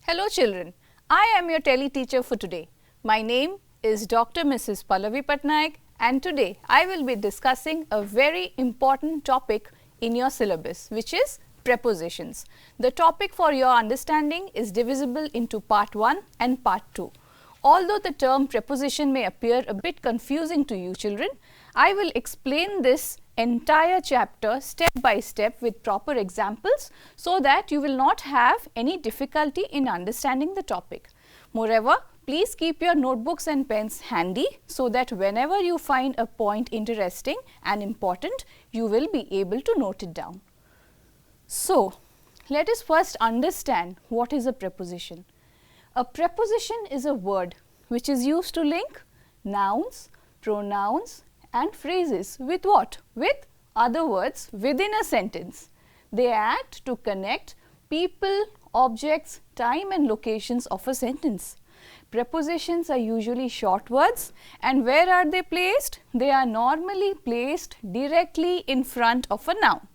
Hello children, I am your tele teacher for today. My name is Dr. Mrs. Pallavi Patnaik and today I will be discussing a very important topic in your syllabus, which is prepositions. The topic for your understanding is divisible into part 1 and part 2. Although the term preposition may appear a bit confusing to you children, I will explain this entire chapter step by step with proper examples so that you will not have any difficulty in understanding the topic. Moreover, please keep your notebooks and pens handy so that whenever you find a point interesting and important, you will be able to note it down. So, let us first understand what is a preposition. A preposition is a word which is used to link nouns, pronouns and phrases with what? With other words within a sentence. They act to connect people, objects, time and locations of a sentence. Prepositions are usually short words, and where are they placed? They are normally placed directly in front of a noun.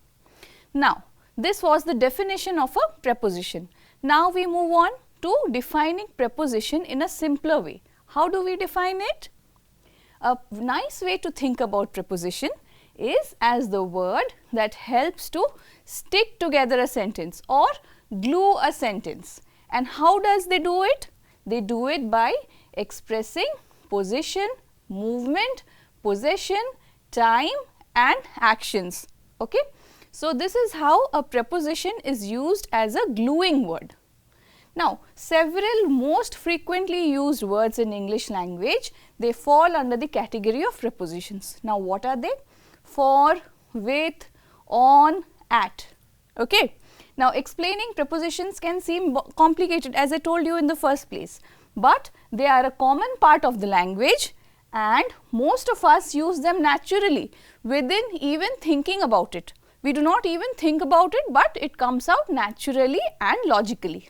Now, this was the definition of a preposition. Now, we move on to defining preposition in a simpler way. How do we define it? A nice way to think about preposition is as the word that helps to stick together a sentence or glue a sentence. And how does they do it? They do it by expressing position, movement, possession, time and actions. Okay? So, this is how a preposition is used as a gluing word. Now, several most frequently used words in English language, they fall under the category of prepositions. Now, what are they? For, with, on, at. Okay. Now, explaining prepositions can seem complicated as I told you in the first place, but they are a common part of the language and most of us use them naturally within even thinking about it. We do not even think about it, but it comes out naturally and logically.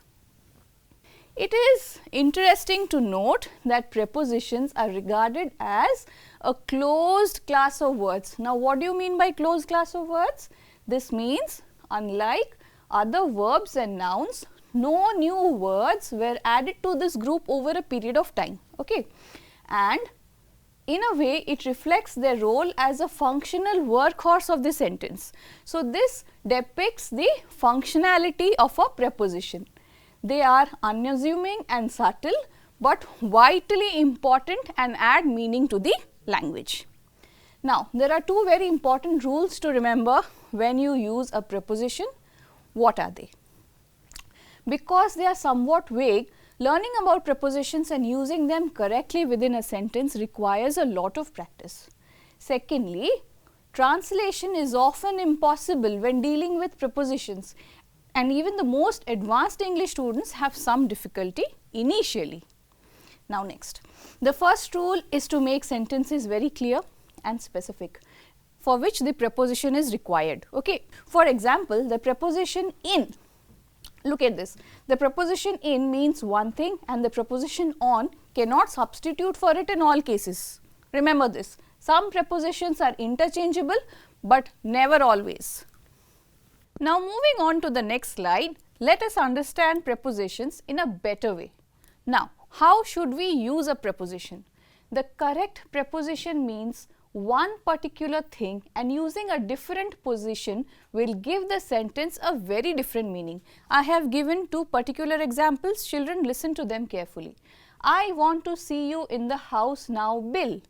It is interesting to note that prepositions are regarded as a closed class of words. Now, what do you mean by closed class of words? This means unlike other verbs and nouns, no new words were added to this group over a period of time. Okay? And in a way, it reflects their role as a functional workhorse of the sentence. So, this depicts the functionality of a preposition. They are unassuming and subtle, but vitally important and add meaning to the language. Now, there are two very important rules to remember when you use a preposition. What are they? Because they are somewhat vague, learning about prepositions and using them correctly within a sentence requires a lot of practice. Secondly, translation is often impossible when dealing with prepositions, and even the most advanced English students have some difficulty initially. Now, next, the first rule is to make sentences very clear and specific, for which the preposition is required. Okay. For example, the preposition in, look at this, the preposition in means one thing and the preposition on cannot substitute for it in all cases. Remember this, some prepositions are interchangeable, but never always. Now, moving on to the next slide, let us understand prepositions in a better way. Now, how should we use a preposition? The correct preposition means one particular thing, and using a different position will give the sentence a very different meaning. I have given two particular examples. Children, listen to them carefully. I want to see you in the house now, Bill,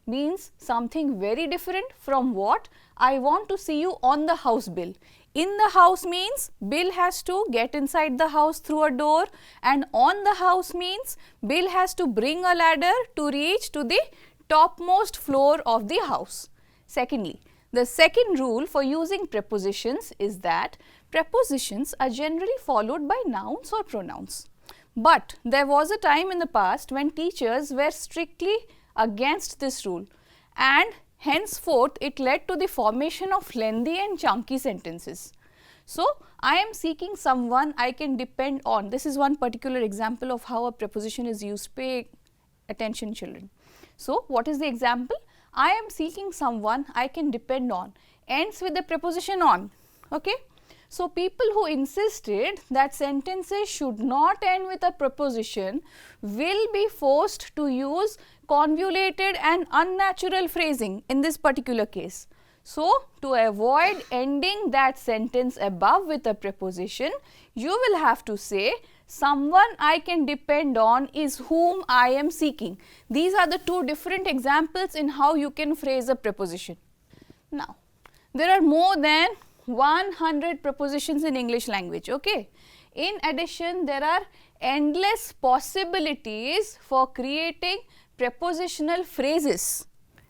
means something very different from what I want to see you on the house, Bill. In the house means Bill has to get inside the house through a door, and on the house means Bill has to bring a ladder to reach to the topmost floor of the house. Secondly, the second rule for using prepositions is that prepositions are generally followed by nouns or pronouns. But there was a time in the past when teachers were strictly against this rule, and henceforth it led to the formation of lengthy and chunky sentences. So, I am seeking someone I can depend on. This is one particular example of how a preposition is used. Pay attention, children. So, what is the example? I am seeking someone I can depend on. Ends with the preposition on. Okay? So, people who insisted that sentences should not end with a preposition will be forced to use convoluted and unnatural phrasing in this particular case. So, to avoid ending that sentence above with a preposition, you will have to say, someone I can depend on is whom I am seeking. These are the two different examples in how you can phrase a preposition. Now, there are more than 100 prepositions in English language, okay. In addition, there are endless possibilities for creating prepositional phrases.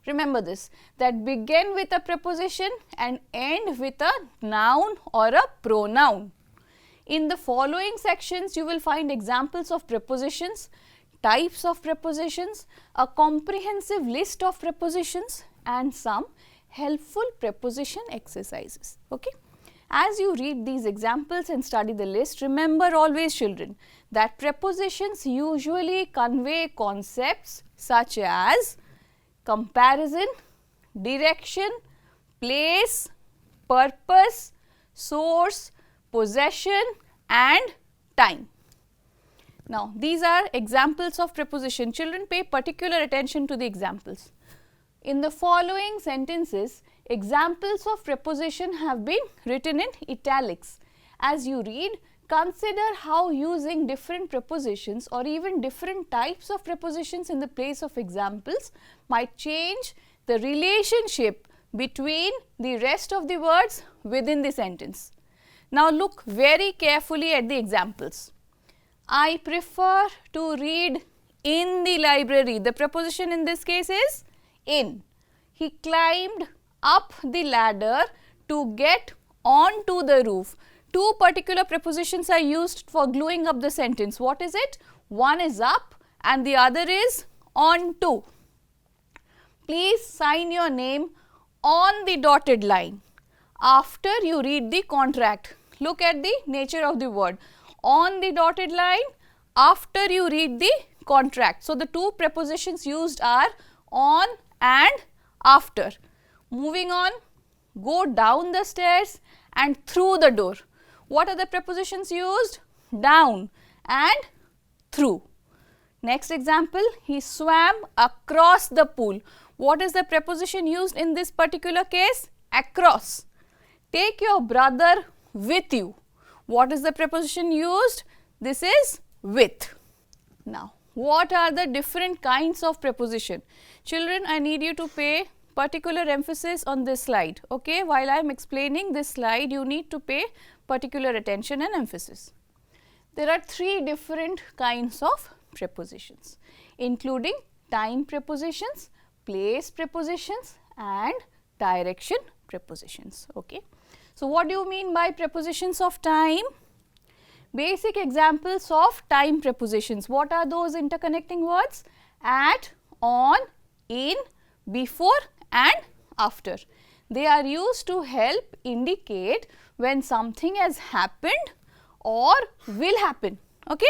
Remember this, that begin with a preposition and end with a noun or a pronoun. In the following sections, you will find examples of prepositions, types of prepositions, a comprehensive list of prepositions and some helpful preposition exercises. Okay. As you read these examples and study the list, remember always children that prepositions usually convey concepts such as comparison, direction, place, purpose, source, possession and time. Now, these are examples of preposition. Children, pay particular attention to the examples. In the following sentences, examples of preposition have been written in italics. As you read, consider how using different prepositions or even different types of prepositions in the place of examples might change the relationship between the rest of the words within the sentence. Now, look very carefully at the examples. I prefer to read in the library. The preposition in this case is in. He climbed up the ladder to get onto the roof. Two particular prepositions are used for gluing up the sentence. What is it? One is up and the other is onto. Please sign your name on the dotted line after you read the contract. Look at the nature of the word. On the dotted line after you read the contract. So, the two prepositions used are on and after. Moving on, go down the stairs and through the door. What are the prepositions used? Down and through. Next example, he swam across the pool. What is the preposition used in this particular case? Across. Take your brother with you. What is the preposition used? This is with. Now, what are the different kinds of preposition? Children, I need you to pay particular emphasis on this slide. Okay, while I am explaining this slide, you need to pay particular attention and emphasis. There are three different kinds of prepositions, including time prepositions, place prepositions and direction prepositions. Okay. So, what do you mean by prepositions of time? Basic examples of time prepositions. What are those interconnecting words? At, on, in, before and after. They are used to help indicate when something has happened or will happen. Okay?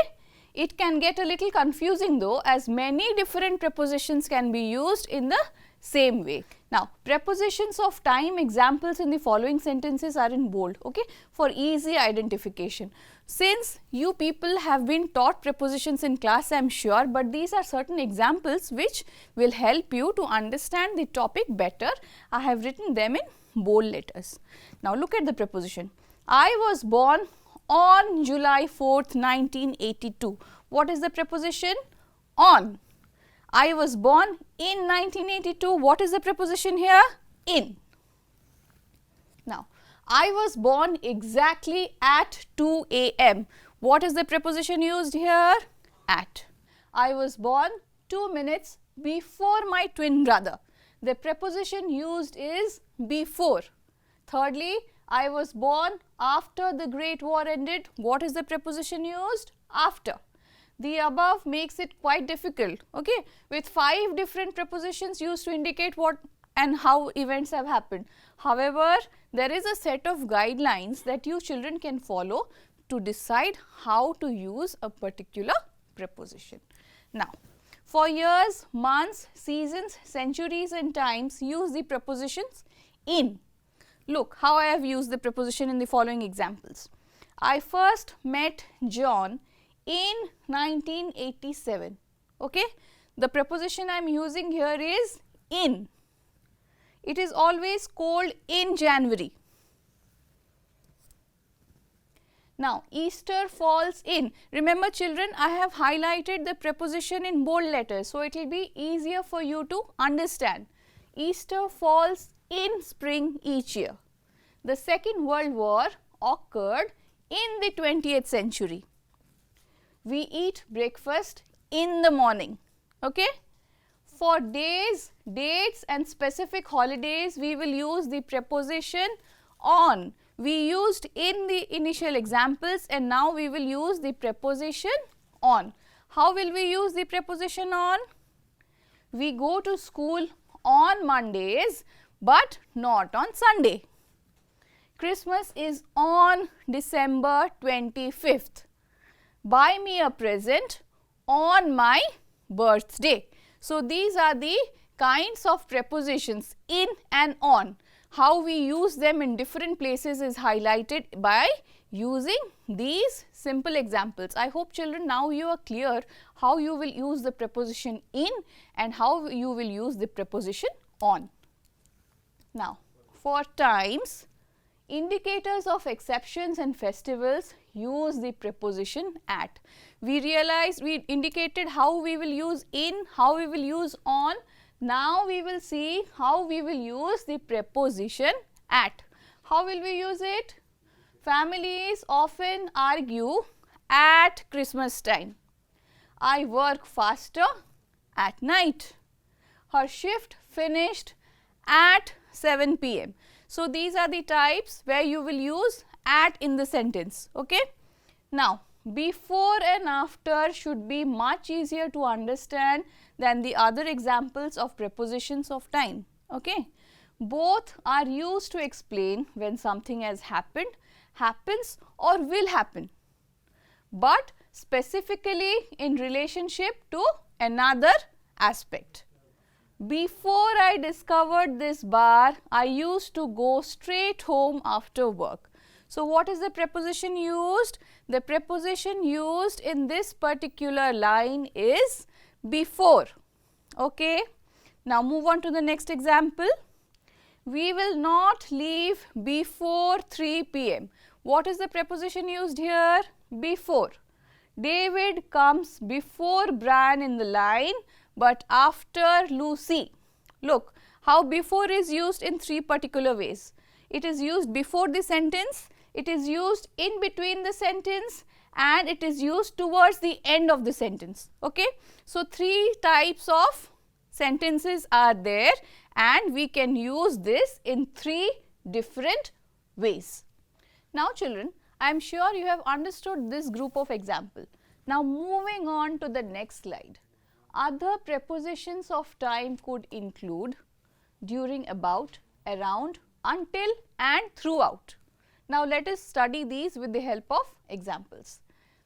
It can get a little confusing though, as many different prepositions can be used in the same way. Now, prepositions of time examples in the following sentences are in bold, okay, for easy identification. Since you people have been taught prepositions in class, I am sure, but these are certain examples which will help you to understand the topic better. I have written them in bold letters. Now, look at the preposition. I was born on July 4th, 1982. What is the preposition? On. I was born in 1982. What is the preposition here? In. Now, I was born exactly at 2 a.m. What is the preposition used here? At. I was born 2 minutes before my twin brother. The preposition used is before. Thirdly, I was born after the Great War ended. What is the preposition used? After. The above makes it quite difficult, okay, with 5 different prepositions used to indicate what and how events have happened. However, there is a set of guidelines that you children can follow to decide how to use a particular preposition. Now, for years, months, seasons, centuries and times, use the prepositions in. Look how I have used the preposition in the following examples. I first met John in 1987. Okay? The preposition I am using here is in. It is always cold in January. Now, Easter falls in. Remember children, I have highlighted the preposition in bold letters, so it will be easier for you to understand. Easter falls in spring each year. The Second World War occurred in the 20th century. We eat breakfast in the morning. Okay? For days, dates and specific holidays, we will use the preposition on. We used in the initial examples and now we will use the preposition on. How will we use the preposition on? We go to school on Mondays but not on Sunday. Christmas is on December 25th. Buy me a present on my birthday. So, these are the kinds of prepositions in and on. How we use them in different places is highlighted by using these simple examples. I hope children now you are clear how you will use the preposition in and how you will use the preposition on. Now, for times, indicators of exceptions and festivals use the preposition at. We realized we indicated how we will use in, how we will use on. Now, we will see how we will use the preposition at. How will we use it? Families often argue at Christmas time. I work faster at night. Her shift finished at 7 p.m. So, these are the types where you will use at in the sentence. Okay? Now, before and after should be much easier to understand than the other examples of prepositions of time. Okay? Both are used to explain when something has happened, happens or will happen, but specifically in relationship to another aspect. Before I discovered this bar, I used to go straight home after work. So, what is the preposition used? The preposition used in this particular line is before. Okay. Now, move on to the next example. We will not leave before 3 p.m. What is the preposition used here? Before. David comes before Brian in the line, but after Lucy. Look how before is used in three particular ways. It is used before the sentence, it is used in between the sentence and it is used towards the end of the sentence. Okay? So, three types of sentences are there and we can use this in three different ways. Now, children, I am sure you have understood this group of example. Now, moving on to the next slide. Other prepositions of time could include during, about, around, until and throughout. Now, let us study these with the help of examples.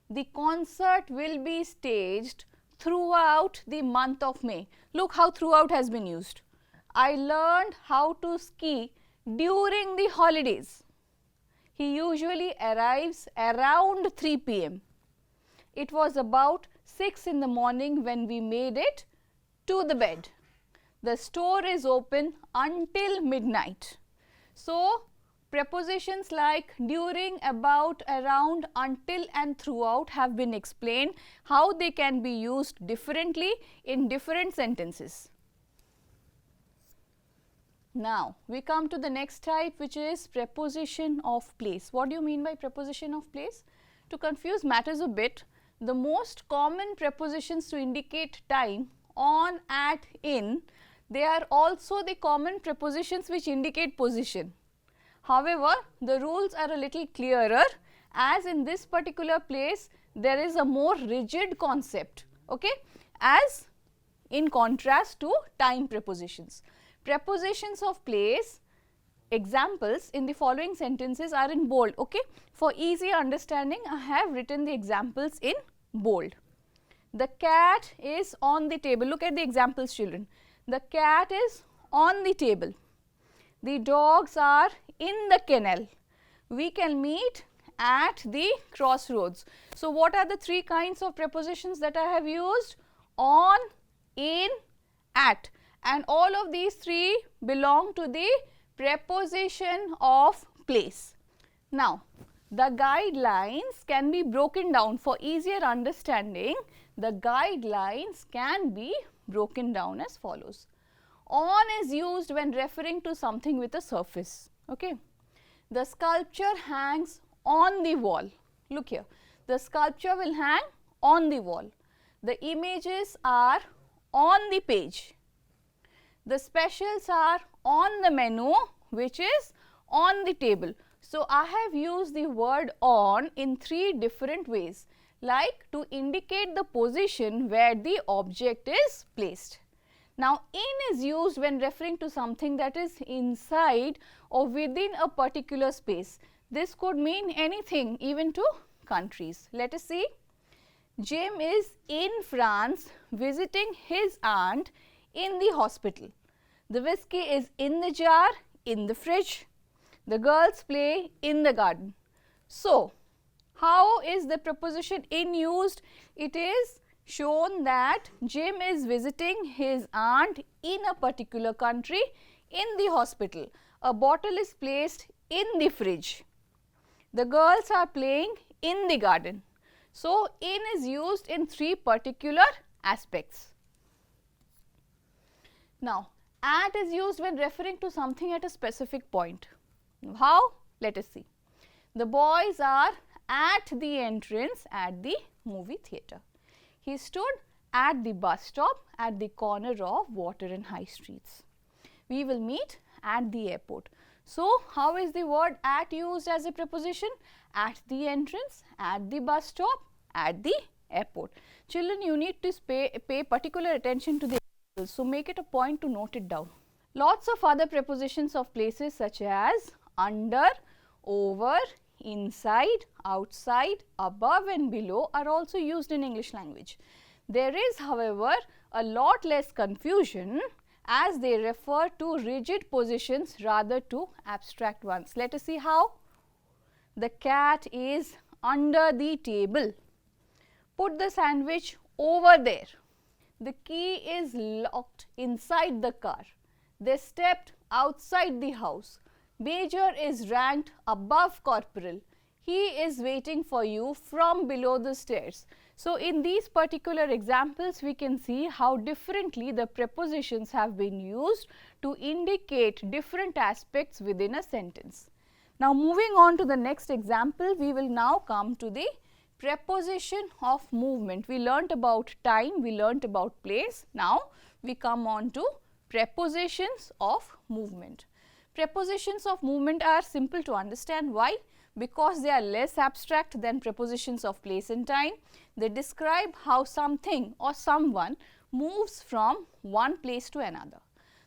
The concert will be staged throughout the month of May. Look how throughout has been used. I learned how to ski during the holidays. He usually arrives around 3 p.m. It was about 6 in the morning when we made it to the bed. The store is open until midnight. So, prepositions like during, about, around, until and throughout have been explained how they can be used differently in different sentences. Now, we come to the next type, which is preposition of place. What do you mean by preposition of place? To confuse matters a bit, the most common prepositions to indicate time, on, at, in, they are also the common prepositions which indicate position. However, the rules are a little clearer, as in this particular place there is a more rigid concept, okay, as in contrast to time prepositions. Prepositions of place examples in the following sentences are in bold. Okay. For easy understanding, I have written the examples in bold. The cat is on the table. Look at the examples, children. The cat is on the table. The dogs are in the canal. We can meet at the crossroads. So, what are the three kinds of prepositions that I have used? On, in, at, and all of these three belong to the preposition of place. Now, the guidelines can be broken down for easier understanding. The guidelines can be broken down as follows. On is used when referring to something with a surface. Okay. The sculpture hangs on the wall. Look here, the sculpture will hang on the wall. The images are on the page. The specials are on the menu, which is on the table. So, I have used the word on in three different ways, like to indicate the position where the object is placed. Now, in is used when referring to something that is inside or within a particular space. This could mean anything, even to countries. Let us see. Jim is in France visiting his aunt in the hospital. The whiskey is in the jar, in the fridge. The girls play in the garden. So, how is the preposition in used? It is shown that Jim is visiting his aunt in a particular country in the hospital. A bottle is placed in the fridge. The girls are playing in the garden. So, in is used in three particular aspects. Now, at is used when referring to something at a specific point. How? Let us see. The boys are at the entrance at the movie theatre. He stood at the bus stop at the corner of Water and High Streets. We will meet at the airport. So, how is the word at used as a preposition? At the entrance, at the bus stop, at the airport. Children, you need to pay particular attention to the examples. So, make it a point to note it down. Lots of other prepositions of places such as under, over, inside, outside, above and below are also used in English language. There is, however, a lot less confusion as they refer to rigid positions rather to abstract ones. Let us see how. The cat is under the table. Put the sandwich over there. The key is locked inside the car. They stepped outside the house. Major is ranked above corporal. He is waiting for you from below the stairs. So, in these particular examples, we can see how differently the prepositions have been used to indicate different aspects within a sentence. Now, moving on to the next example, we will now come to the preposition of movement. We learnt about time, we learnt about place. Now, we come on to prepositions of movement. Prepositions of movement are simple to understand. Why? Because they are less abstract than prepositions of place and time. They describe how something or someone moves from one place to another.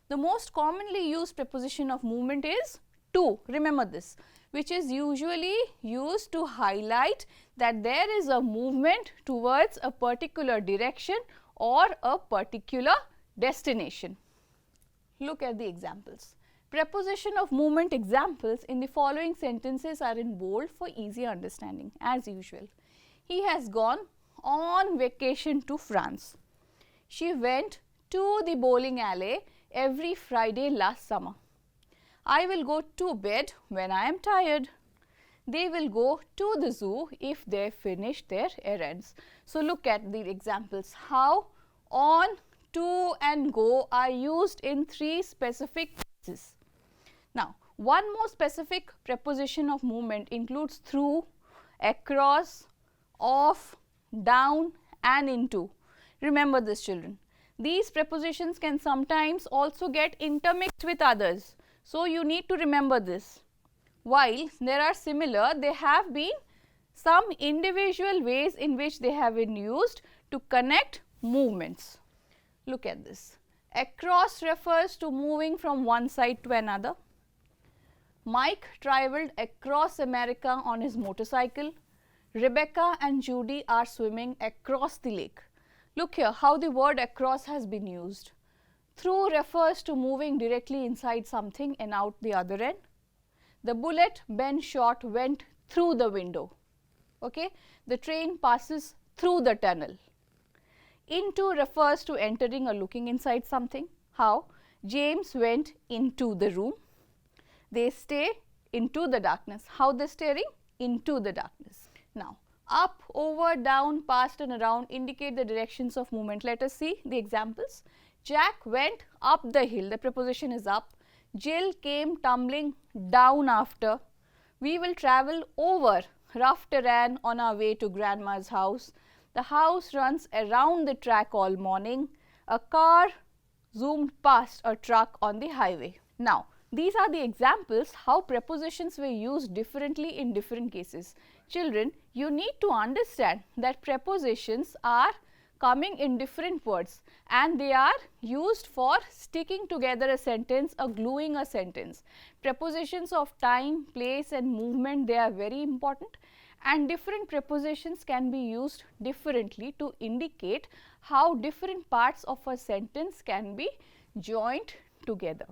The most commonly used preposition of movement is to. Remember this, which is usually used to highlight that there is a movement towards a particular direction or a particular destination. Look at the examples. Preposition of movement examples in the following sentences are in bold for easy understanding as usual. He has gone on vacation to France. She went to the bowling alley every Friday last summer. I will go to bed when I am tired. They will go to the zoo if they finish their errands. So, look at the examples how on, to and go are used in three specific cases. Now, one more specific preposition of movement includes through, across, off, down and into. Remember this, children. These prepositions can sometimes also get intermixed with others. So, you need to remember this. While they are similar, there have been some individual ways in which they have been used to connect movements. Look at this. Across refers to moving from one side to another. Mike travelled across America on his motorcycle. Rebecca and Judy are swimming across the lake. Look here how the word across has been used. Through refers to moving directly inside something and out the other end. The bullet Ben shot went through the window. Okay? The train passes through the tunnel. Into refers to entering or looking inside something. How? James went into the room. They stay into the darkness. How they staring? Into the darkness. Now, up, over, down, past and around indicate the directions of movement. Let us see the examples. Jack went up the hill. The preposition is up. Jill came tumbling down after. We will travel over rough terrain on our way to grandma's house. The house runs around the track all morning. A car zoomed past a truck on the highway. Now, these are the examples how prepositions were used differently in different cases. Children, you need to understand that prepositions are coming in different words and they are used for sticking together a sentence or gluing a sentence. Prepositions of time, place and movement, they are very important, and different prepositions can be used differently to indicate how different parts of a sentence can be joined together.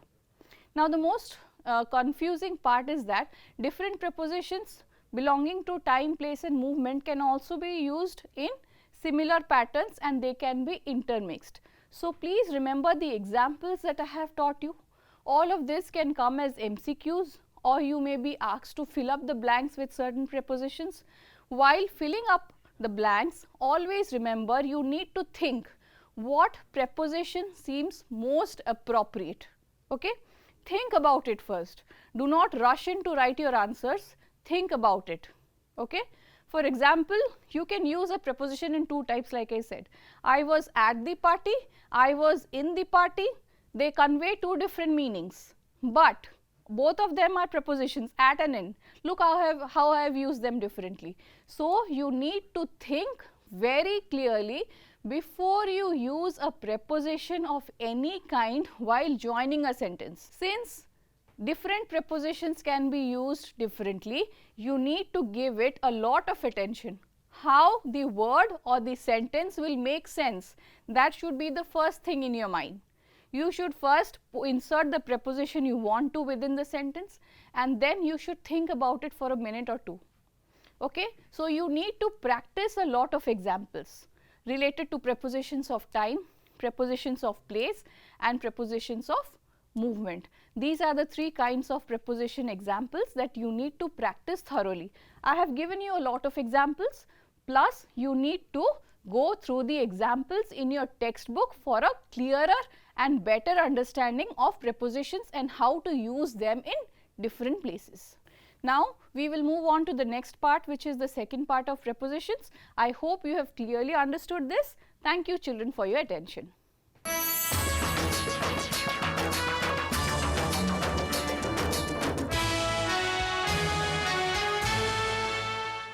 Now, the most confusing part is that different prepositions belonging to time, place and movement can also be used in similar patterns and they can be intermixed. So, please remember the examples that I have taught you. All of this can come as MCQs, or you may be asked to fill up the blanks with certain prepositions. While filling up the blanks, always remember you need to think what preposition seems most appropriate. Okay? Think about it first. Do not rush in to write your answers. Think about it. Okay? For example, you can use a preposition in two types like I said. I was at the party, I was in the party. They convey two different meanings, but both of them are prepositions, at and in. Look how I have used them differently. So, you need to think very clearly before you use a preposition of any kind while joining a sentence. Since different prepositions can be used differently, you need to give it a lot of attention. How the word or the sentence will make sense, that should be the first thing in your mind. You should first insert the preposition you want to within the sentence and then you should think about it for a minute or two. Okay? So, you need to practice a lot of examples related to prepositions of time, prepositions of place and prepositions of movement. These are the three kinds of preposition examples that you need to practice thoroughly. I have given you a lot of examples, plus you need to go through the examples in your textbook for a clearer and better understanding of prepositions and how to use them in different places. Now, we will move on to the next part, which is the second part of prepositions. I hope you have clearly understood this. Thank you children for your attention.